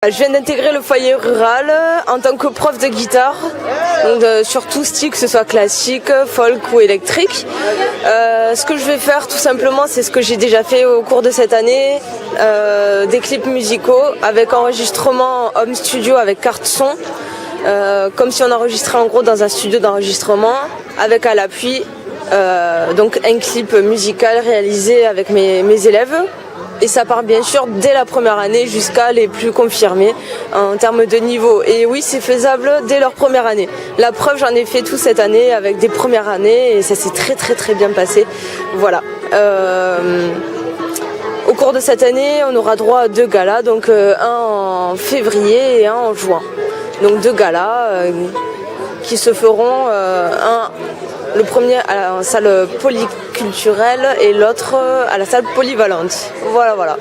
Je viens d'intégrer le foyer rural en tant que prof de guitare, donc sur tout style, que ce soit classique, folk ou électrique. Ce que je vais faire tout simplement, c'est ce que j'ai déjà fait au cours de cette année, des clips musicaux avec enregistrement home studio avec carte son, comme si on enregistrait en gros dans un studio d'enregistrement, avec à l'appui donc un clip musical réalisé avec mes élèves. Et ça part bien sûr dès la première année jusqu'à les plus confirmés en termes de niveau. Et oui, c'est faisable dès leur première année. La preuve, j'en ai fait tout cette année avec des premières années et ça s'est très bien passé. Voilà. Au cours de cette année, on aura droit à 2 galas, donc un en février et un en juin. Donc 2 galas qui se feront, le premier à la salle polyculturelle et l'autre à la salle polyvalente. Voilà.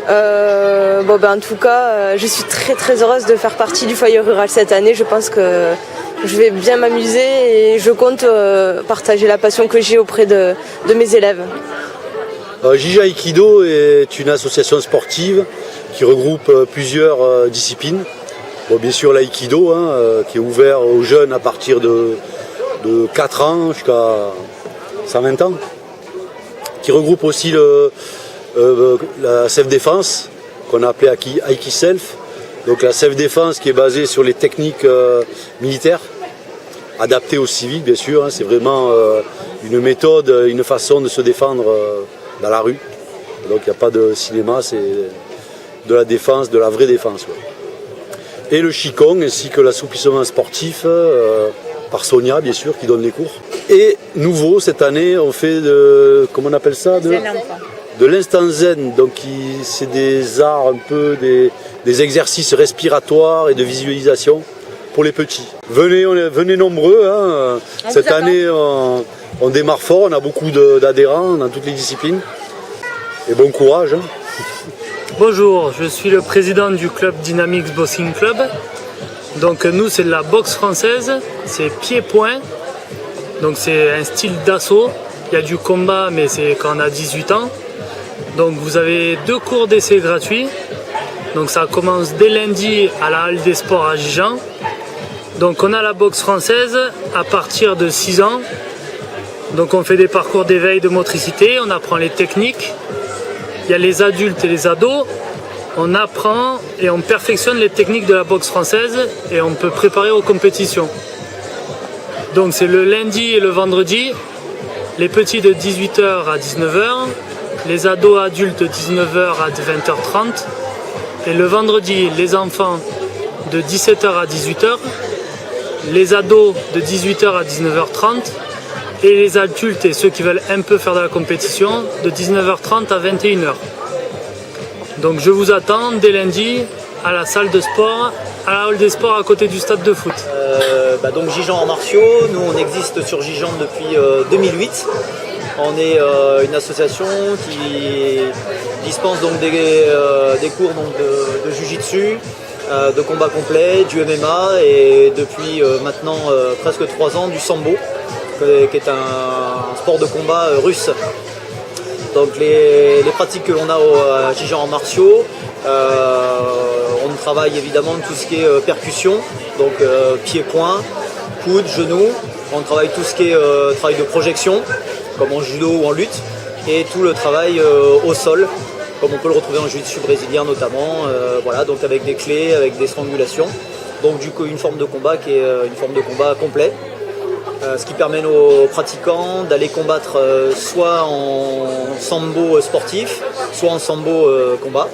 En tout cas, je suis très heureuse de faire partie du foyer rural cette année. Je pense que je vais bien m'amuser et je compte partager la passion que j'ai auprès de mes élèves. Jija Aikido est une association sportive qui regroupe plusieurs disciplines. Bien sûr l'aïkido qui est ouvert aux jeunes à partir de 4 ans jusqu'à 120 ans, qui regroupe aussi la self-défense, qu'on a appelé Aiki-Self. Donc la self-défense qui est basée sur les techniques militaires, adaptées aux civils bien sûr. C'est vraiment une méthode, une façon de se défendre dans la rue. Donc il n'y a pas de cinéma, c'est de la défense, de la vraie défense. Et le Qigong ainsi que l'assouplissement sportif, par Sonia bien sûr qui donne les cours. Et nouveau cette année on fait comment on appelle ça, de l'instant zen, donc c'est des arts un peu des exercices respiratoires et de visualisation pour les petits. Venez nombreux, cette année on démarre fort, on a beaucoup d'adhérents dans toutes les disciplines et bon courage. Bonjour, je suis le président du club Dynamics Boxing Club. Donc nous c'est de la boxe française, c'est pied-point, donc c'est un style d'assaut, il y a du combat mais c'est quand on a 18 ans. Donc vous avez 2 cours d'essai gratuits, donc ça commence dès lundi à la Halle des Sports à Gijan. Donc on a la boxe française à partir de 6 ans, donc on fait des parcours d'éveil de motricité, on apprend les techniques, il y a les adultes et les ados. On apprend et on perfectionne les techniques de la boxe française et on peut préparer aux compétitions. Donc c'est le lundi et le vendredi, les petits de 18h à 19h, les ados adultes de 19h à 20h30 et le vendredi les enfants de 17h à 18h, les ados de 18h à 19h30 et les adultes et ceux qui veulent un peu faire de la compétition de 19h30 à 21h. Donc je vous attends dès lundi à la salle de sport, à la Halle des Sports à côté du stade de foot. Donc Gijan Arts Martiaux, nous on existe sur Gijan depuis 2008. On est une association qui dispense donc des cours donc, de Jiu-Jitsu, de combat complet, du MMA et depuis maintenant presque 3 ans du Sambo, qui est un sport de combat russe. Donc les pratiques que l'on a à Gijan Arts Martiaux, on travaille évidemment tout ce qui est percussion, donc pied-point, coude, genou. On travaille tout ce qui est travail de projection, comme en judo ou en lutte, et tout le travail au sol, comme on peut le retrouver en jiu-jitsu brésilien notamment, donc avec des clés, avec des strangulations. Donc du coup une forme de combat qui est une forme de combat complet. Ce qui permet aux pratiquants d'aller combattre soit en sambo sportif, soit en sambo combat,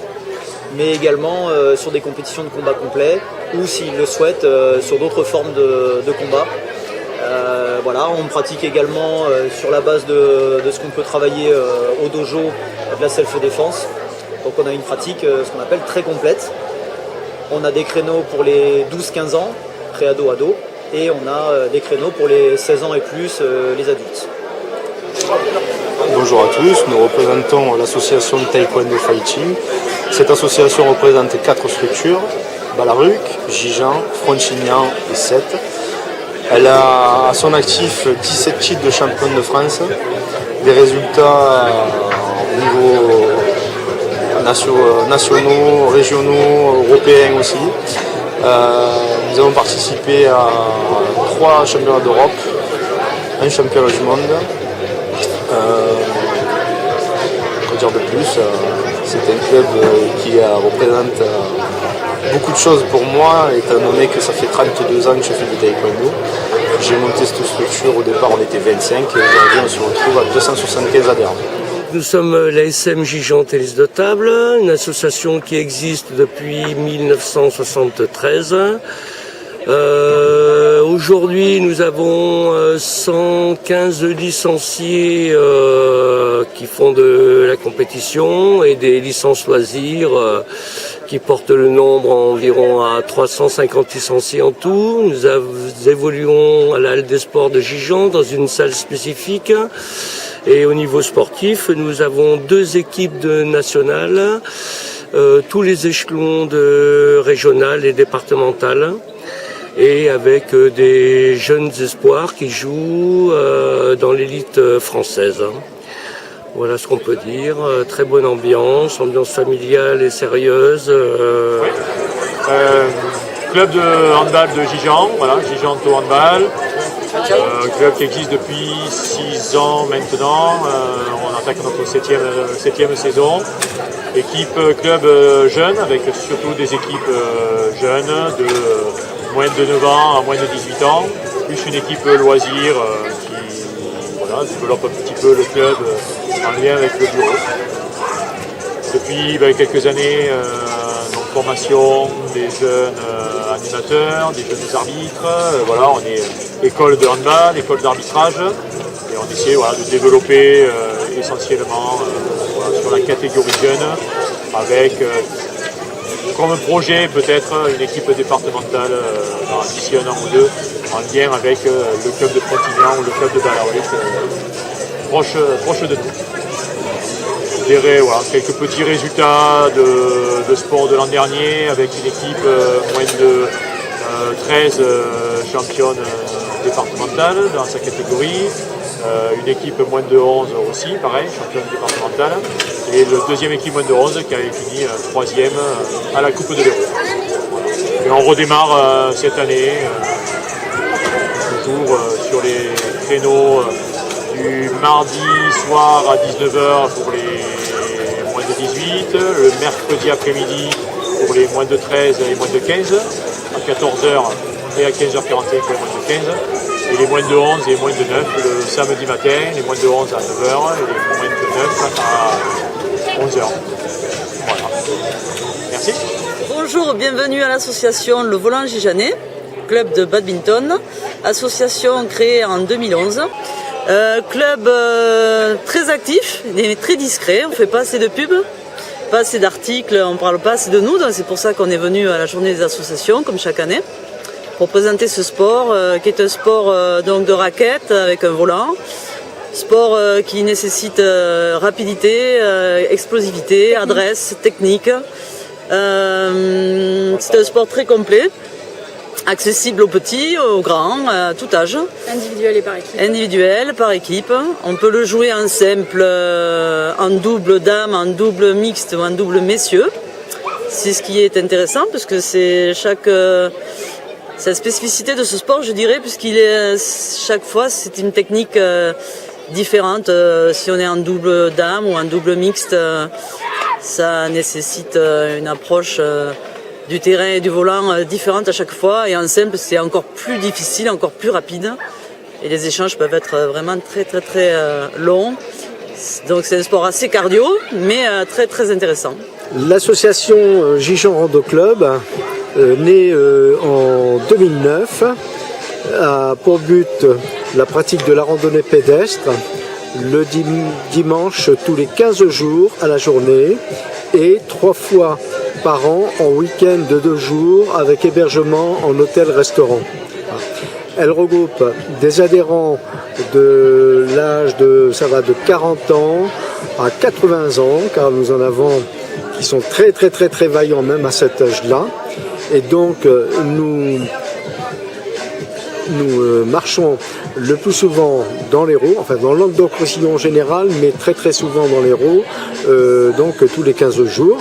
mais également sur des compétitions de combat complet ou s'ils le souhaitent sur d'autres formes de combat. On pratique également sur la base de ce qu'on peut travailler au dojo de la self-défense. Donc on a une pratique ce qu'on appelle très complète. On a des créneaux pour les 12-15 ans, pré-ado-ado. Et on a des créneaux pour les 16 ans et plus, les adultes. Bonjour à tous, nous représentons l'association Taekwondo Fighting. Cette association représente 4 structures, Balaruc, Gijan, Frontignan et Sète. Elle a à son actif 17 titres de championne de France, des résultats au niveau nationaux, régionaux, européens aussi. Nous avons participé à 3 championnats d'Europe, un championnat du monde. Quoi dire de plus, c'est un club qui représente beaucoup de choses pour moi, étant donné que ça fait 32 ans que je fais du taekwondo. J'ai monté cette structure, au départ on était 25 et aujourd'hui on se retrouve à 275 adhérents. Nous sommes l'ASM Gijon Tennis de Table, une association qui existe depuis 1973. Aujourd'hui, nous avons 115 licenciés qui font de la compétition et des licences loisirs qui portent le nombre environ à 350 licenciés en tout. Nous évoluons à la Halle des Sports de Gijon dans une salle spécifique. Et au niveau sportif, nous avons 2 équipes de nationales, tous les échelons de régionales et départementales, et avec des jeunes espoirs qui jouent dans l'élite française. Voilà ce qu'on peut dire. Très bonne ambiance familiale et sérieuse. Club de handball de Gijon, voilà, Gijon Auto Handball. Club qui existe depuis 6 ans maintenant. On attaque notre 7e saison. Équipe club jeune, avec surtout des équipes jeunes de moins de 9 ans à moins de 18 ans, plus une équipe loisir qui développe un petit peu le club en lien avec le bureau. Depuis quelques années, formation des jeunes animateurs, des jeunes arbitres. On est école de handball, école d'arbitrage, et on essaie de développer essentiellement sur la catégorie jeune, avec comme projet peut-être une équipe départementale d'ici 1 an ou 2, en lien avec le club de Frontignan ou le club de Ballaruc, proche de nous. Je dirais quelques petits résultats de sport de l'an dernier, avec une équipe moins de 13 championnes départementales dans sa catégorie, une équipe moins de 11 aussi, pareil, championne départementale, et le deuxième équipe moins de 11 qui avait fini 3e à la Coupe de l'Hérault. Et on redémarre cette année, toujours sur les créneaux du mardi soir à 19h pour les moins de 18, le mercredi après-midi pour les moins de 13 et moins de 15, à 14h et à 15h45 pour les moins de 15, et les moins de 11 et moins de 9 le samedi matin, les moins de 11 à 9h et les moins de 9 à 11h. Voilà. Merci. Bonjour, bienvenue à l'association Le Volant Gijanais, club de badminton, association créée en 2011. Club très actif, très discret, on ne fait pas assez de pubs, pas assez d'articles, on ne parle pas assez de nous, donc c'est pour ça qu'on est venu à la journée des associations, comme chaque année, pour présenter ce sport, qui est un sport donc de raquette avec un volant, sport qui nécessite rapidité, explosivité, adresse, technique. C'est un sport très complet, accessible aux petits, aux grands, à tout âge. Individuel et par équipe. Individuel, par équipe. On peut le jouer en simple, en double dame, en double mixte ou en double messieurs. C'est ce qui est intéressant, parce que c'est c'est la spécificité de ce sport, je dirais, puisqu'il est chaque fois c'est une technique différente. Si on est en double dame ou en double mixte, ça nécessite une approche du terrain et du volant différente à chaque fois, et en simple c'est encore plus difficile, encore plus rapide, et les échanges peuvent être vraiment très très très longs. Donc c'est un sport assez cardio, mais très très intéressant. L'association Gijon Rando Club, née en 2009, a pour but la pratique de la randonnée pédestre le dimanche tous les 15 jours à la journée et 3 fois par an en week-end de 2 jours avec hébergement en hôtel-restaurant. Elle regroupe des adhérents de l'âge de 40 ans à 80 ans, car nous en avons qui sont très très très très vaillants même à cet âge-là. Et donc nous nous marchons le plus souvent dans l'Hérault, enfin dans le Languedoc-Roussillon en général, mais très très souvent dans l'Hérault, donc tous les 15 jours.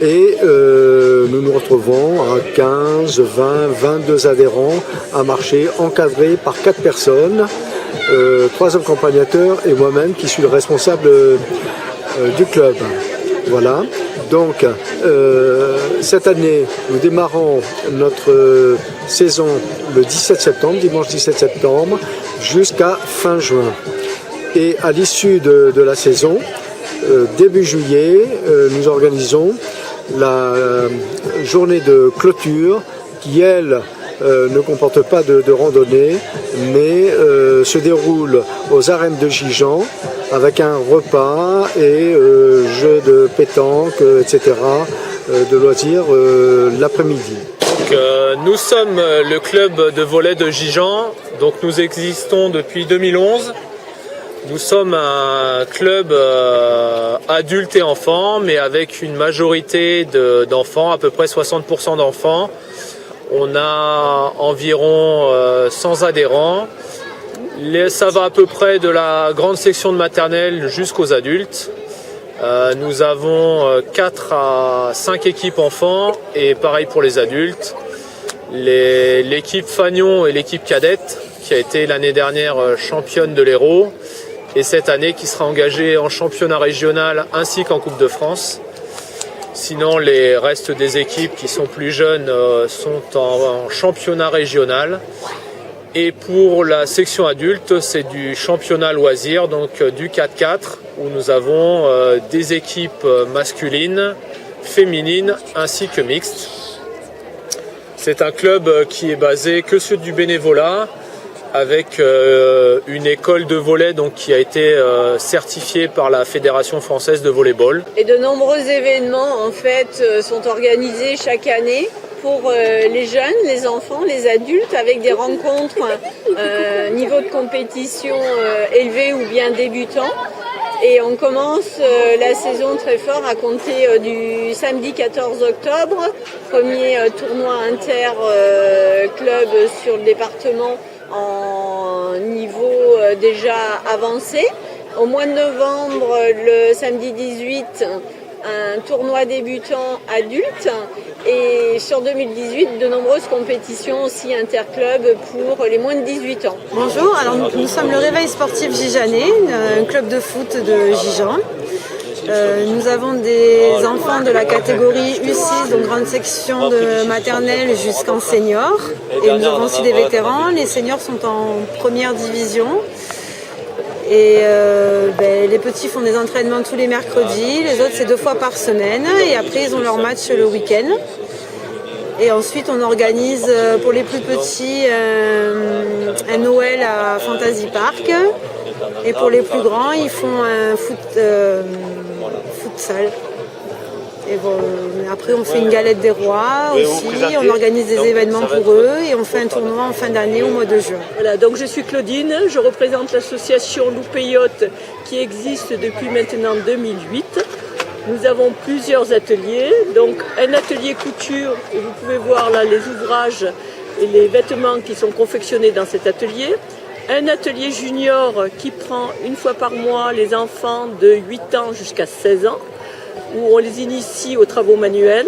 Et nous nous retrouvons à 15, 20, 22 adhérents à marcher, encadrés par 4 personnes, 3 accompagnateurs et moi-même qui suis le responsable du club. Voilà. Donc, cette année, nous démarrons notre saison le 17 septembre, dimanche 17 septembre, jusqu'à fin juin. Et à l'issue de la saison, début juillet, nous organisons la journée de clôture qui, elle, ne comporte pas de randonnée, mais se déroule aux arènes de Gijan avec un repas et jeux de pétanque, etc., de loisirs l'après-midi. Nous sommes le club de volley de Gijan, donc nous existons depuis 2011. Nous sommes un club adultes et enfants, mais avec une majorité d'enfants, à peu près 60% d'enfants. On a environ 100 adhérents. Ça va à peu près de la grande section de maternelle jusqu'aux adultes. Nous avons 4 à 5 équipes enfants et pareil pour les adultes. L'équipe Fagnon et l'équipe cadette, qui a été l'année dernière championne de l'Hérault, et cette année qui sera engagée en championnat régional ainsi qu'en Coupe de France. Sinon, les restes des équipes qui sont plus jeunes sont en championnat régional. Et pour la section adulte, c'est du championnat loisir, donc du 4-4, où nous avons des équipes masculines, féminines ainsi que mixtes. C'est un club qui est basé que sur du bénévolat, avec une école de volley donc, qui a été certifiée par la Fédération française de volleyball. Et de nombreux événements en fait sont organisés chaque année pour les jeunes, les enfants, les adultes, avec des rencontres niveau de compétition élevé ou bien débutant. Et on commence la saison très fort à compter du samedi 14 octobre, premier tournoi inter-club sur le département en niveau déjà avancé. Au mois de novembre, le samedi 18, un tournoi débutant adulte. Et sur 2018, de nombreuses compétitions aussi interclubs pour les moins de 18 ans. Bonjour, alors nous sommes le Réveil Sportif Gijanais, un club de foot de Gijan. Nous avons des enfants de la catégorie U6, donc grande section de maternelle jusqu'en senior. Et nous avons aussi des vétérans. Les seniors sont en première division. Et les petits font des entraînements tous les mercredis, les autres c'est 2 fois par semaine. Et après ils ont leur match le week-end. Et ensuite on organise pour les plus petits un Noël à Fantasy Park. Et pour les plus grands ils font un futsal. Et bon, après on fait une galette des rois aussi, on organise des événements pour eux et on fait un tournoi en fin d'année au mois de juin. Voilà, donc je suis Claudine, je représente l'association Loupeyotte qui existe depuis maintenant 2008. Nous avons plusieurs ateliers, donc un atelier couture et vous pouvez voir là les ouvrages et les vêtements qui sont confectionnés dans cet atelier. Un atelier junior qui prend une fois par mois les enfants de 8 ans jusqu'à 16 ans. Où on les initie aux travaux manuels.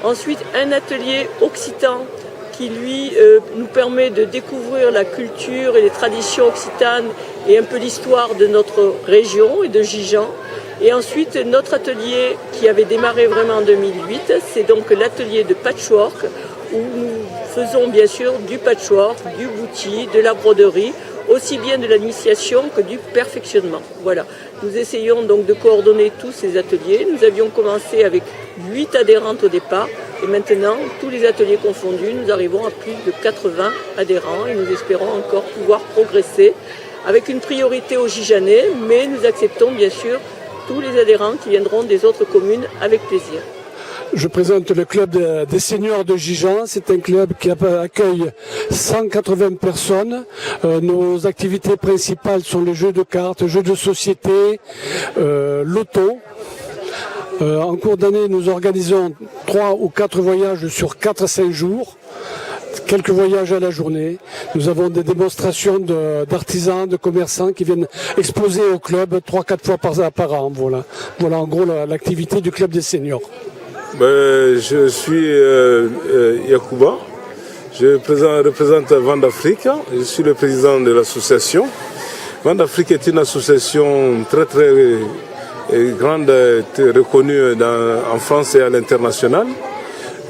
Ensuite, un atelier occitan qui, lui, nous permet de découvrir la culture et les traditions occitanes et un peu l'histoire de notre région et de Gijan. Et ensuite, notre atelier qui avait démarré vraiment en 2008, c'est donc l'atelier de patchwork où nous faisons bien sûr du patchwork, du bouti, de la broderie, aussi bien de l'initiation que du perfectionnement. Voilà. Nous essayons donc de coordonner tous ces ateliers. Nous avions commencé avec 8 adhérentes au départ et maintenant, tous les ateliers confondus, nous arrivons à plus de 80 adhérents et nous espérons encore pouvoir progresser avec une priorité aux Gijanais, mais nous acceptons bien sûr tous les adhérents qui viendront des autres communes avec plaisir. Je présente le club des seniors de Gijan. C'est un club qui accueille 180 personnes. Nos activités principales sont les jeux de cartes, jeux de société, loto. En cours d'année, nous organisons 3 ou 4 voyages sur 4 à 5 jours. quelques voyages à la journée. Nous avons des démonstrations d'artisans, de commerçants qui viennent exposer au club 3-4 fois par an. Voilà en gros l'activité du club des seniors. Je suis Yacouba, je représente Vent d'Afrique, je suis le président de l'association. Vent d'Afrique est une association très grande, reconnue en France et à l'international.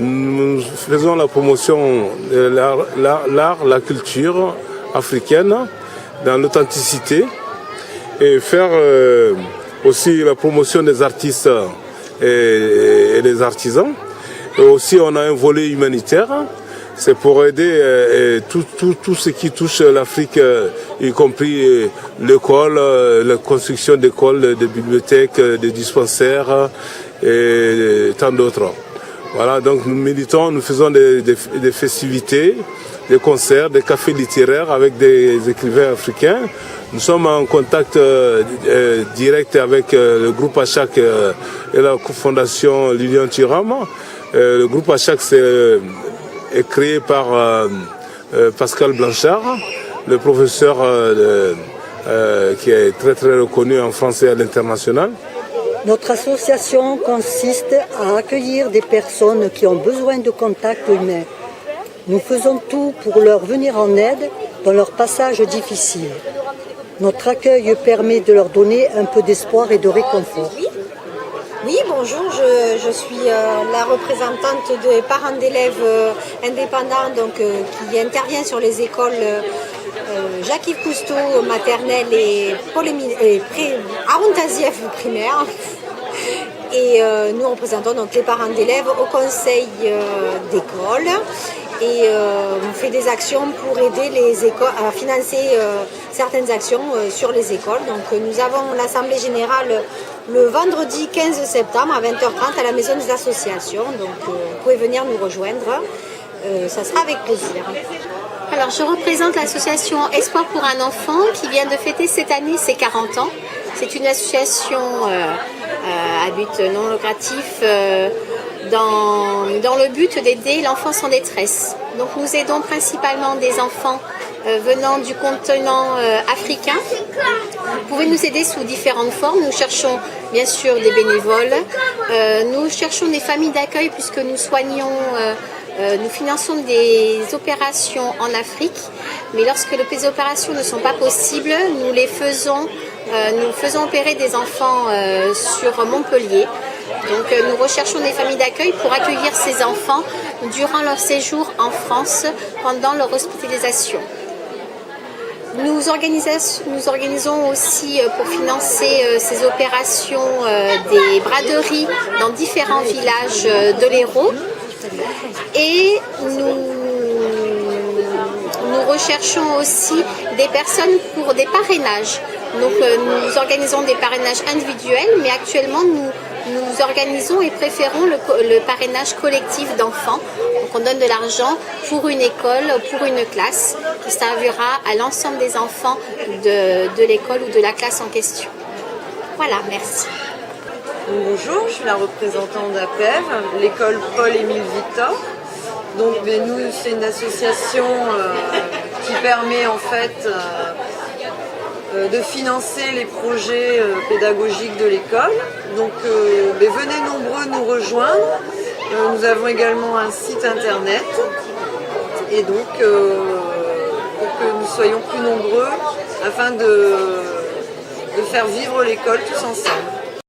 Nous faisons la promotion de l'art, la culture africaine dans l'authenticité et faire aussi la promotion des artistes et des artisans. Et aussi on a un volet humanitaire, c'est pour aider tout ce qui touche l'Afrique, y compris l'école, la construction d'écoles, de bibliothèques, de dispensaires et tant d'autres. Voilà, donc nous militons, nous faisons des festivités, des concerts, des cafés littéraires avec des écrivains africains. Nous sommes en contact direct avec le groupe Achak et la fondation Lilian Thuram. Le groupe Achak est créé par Pascal Blanchard, le professeur qui est très reconnu en France et à l'international. Notre association consiste à accueillir des personnes qui ont besoin de contact humain. Nous faisons tout pour leur venir en aide dans leur passage difficile. Notre accueil permet de leur donner un peu d'espoir et de réconfort. Oui, bonjour, je suis la représentante des parents d'élèves indépendants qui intervient sur les écoles Jacques-Yves Cousteau maternelle et Aruntaziev primaire. Et nous représentons donc les parents d'élèves au conseil d'école et on fait des actions pour aider les écoles à financer certaines actions sur les écoles. Donc nous avons l'assemblée générale le vendredi 15 septembre à 20h30 à la maison des associations. Donc vous pouvez venir nous rejoindre, ça sera avec plaisir. Alors je représente l'association Espoir pour un enfant qui vient de fêter cette année ses 40 ans. C'est une association à but non lucratif dans le but d'aider l'enfance en détresse. Donc nous aidons principalement des enfants venant du continent africain. Vous pouvez nous aider sous différentes formes. Nous cherchons bien sûr des bénévoles. Nous cherchons des familles d'accueil puisque nous soignons, nous finançons des opérations en Afrique. Mais lorsque les opérations ne sont pas possibles, nous faisons opérer des enfants sur Montpellier. Donc nous recherchons des familles d'accueil pour accueillir ces enfants durant leur séjour en France pendant leur hospitalisation. Nous organisons aussi pour financer ces opérations des braderies dans différents villages de l'Hérault et nous recherchons aussi des personnes pour des parrainages. Donc nous organisons des parrainages individuels, mais actuellement nous organisons et préférons le parrainage collectif d'enfants. Donc on donne de l'argent pour une école, pour une classe, qui servira à l'ensemble des enfants de l'école ou de la classe en question. Voilà, merci. Bonjour, je suis la représentante d'APEV, l'école Paul-Émile Victor. Donc nous, c'est une association qui permet en fait de financer les projets pédagogiques de l'école. Donc venez nombreux nous rejoindre. Nous avons également un site internet et donc pour que nous soyons plus nombreux afin de faire vivre l'école tous ensemble.